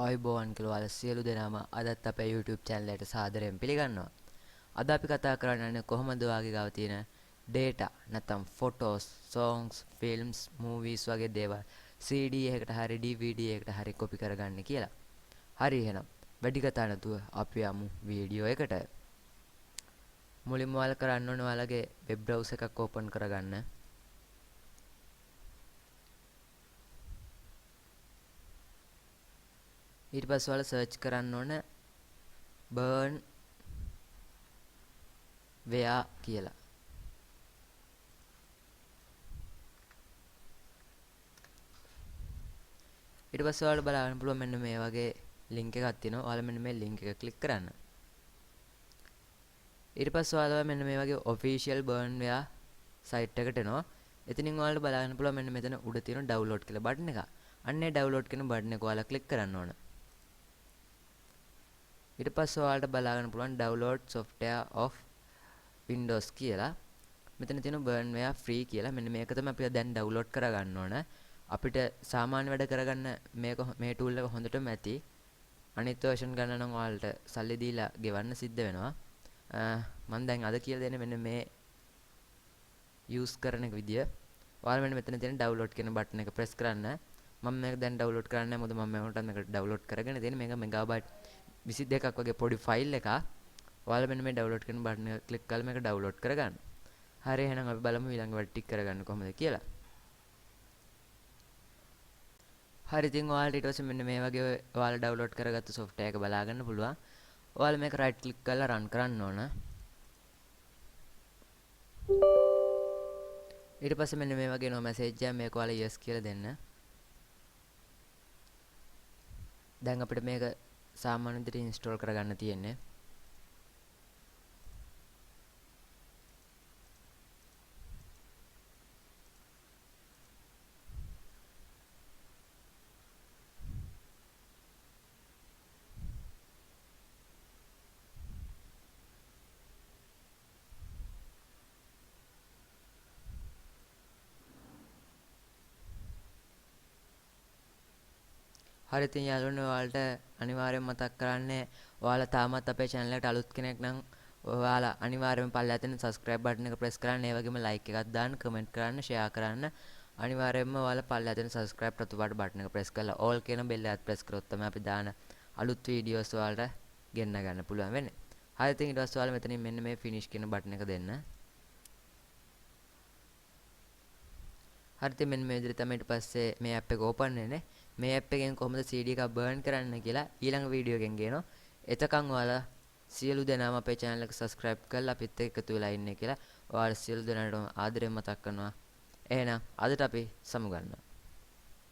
ආයුබෝවන් කියලා ඔයාලා සියලු දෙනාම අදත් අපේ YouTube channel එකට සාදරයෙන් පිළිගන්නවා. අද අපි කතා කරන්නේ කොහොමද ඔයාගේ ගාව තියෙන data නැත්නම් photos, songs, films, movies වගේ දේවල් CD එකකට හරි DVD එකකට හරි copy කරගන්න කියලා. හරි එහෙනම් වැඩි කතා නැතුව අපි යමු වීඩියෝ එකට. මුලින්ම ඔයාලා කරන්න ඕනේ ඔයාලගේ web browser එකක් open කරගන්න. ඊට පස්සේ ඔයාලා search කරන්න ඕන burnaware කියලා. ඊට පස්සේ ඔයාලා බලන්න පුළුවන් මෙන්න මේ වගේ link එකක් තියෙනවා. ඔයාලා මෙන්න මේ link එක click කරන්න. ඊට පස්සේ ඔයාලා මෙන්න මේ වගේ official burnaware site එකට එනවා. එතනින් ඔයාලා බලන්න පුළුවන් මෙන්න මෙතන උඩ තියෙන download කියලා button එක. අන්නේ download කියන button එක ඔයාලා click කරන්න ඕන. ඊට පස්සේ ඔයාලට බලා ගන්න පුළුවන් download software of Windows කියලා. මෙතන තියෙන burnware free කියලා. මෙන්න මේක තමයි අපි දැන් download කරගන්න ඕන. අපිට සාමාන්‍ය වැඩ කරගන්න මේ tool එක හොඳටම ඇති. අනිත් version ගන්න නම් ඔයාලට සල්ලි දීලා ගෙවන්න සිද්ධ වෙනවා. මම දැන් අද කියලා දෙන්නේ මෙන්න මේ use කරන විදිය. ඔයාලා මෙන්න මෙතන තියෙන download කියන button එක press කරන්න. මම මේක දැන් download කරන්නේ නැහැ. මොකද මම මේකට download කරගෙන තියෙන්නේ මේක megabyte 22ක් වගේ පොඩි ෆයිල් එකක්. ඔයාලා මෙන්න මේ download කරන බටන් එක ක්ලික් කරලා මේක download කරගන්න. හරි එහෙනම් අපි බලමු ඊළඟ වැඩ ටික කරගන්න කොහොමද කියලා. හරි ඉතින් ඔයාලට ඊට පස්සේ මෙන්න මේ වගේ ඔයාලා download කරගත්ත software එක බලා ගන්න පුළුවන්. ඔයාලා මේක right click කරලා run කරන්න ඕන. ඊට පස්සේ මෙන්න මේ වගේ එනවා message එක. මේක ඔයාලා yes කියලා දෙන්න. දැන් අපිට මේක සාමාන්‍ය විදිහට install කරගන්න තියෙන්නේ. හරි ඉතින් යාළුවනේ ඔයාලට අනිවාර්යෙන් මතක් කරන්නේ ඔයාලා තාමත් අපේ channel එකට අලුත් කෙනෙක් නම් ඔයාලා අනිවාර්යෙන්ම පල්ලෙහා තියෙන subscribe button එක press කරන්න. ඒ වගේම like එකක් දාන්න, comment කරන්න, share කරන්න. අනිවාර්යෙන්ම ඔයාලා පල්ලෙහා තියෙන subscribe රතු පාට button එක press කරලා all කියන bell එකත් press කරොත් තමයි අපි දාන අලුත් videos ඔයාලට ගෙන්න ගන්න පුළුවන් වෙන්නේ. හරි ඉතින් ඊට පස්සේ ඔයාලා මෙතනින් මෙන්න මේ finish කියන button එක දෙන්න. හරි ඉතින් මෙන්න මේ විදිහට තමයි ඊට පස්සේ මේ app එක open වෙන්නේ. මේ app එකෙන් කොහොමද CD එක burn කරන්න කියලා ඊළඟ වීඩියෝ එකෙන් ගේනවා. එතකන් ඔයාලා සියලු දෙනාම අපේ channel එක subscribe කරලා අපිත් එක්ක එකතු වෙලා ඉන්නේ කියලා ඔයාලා සියලු දෙනාටම ආදරයෙන් මතක් කරනවා. එහෙනම් අදට අපි සමුගන්නවා.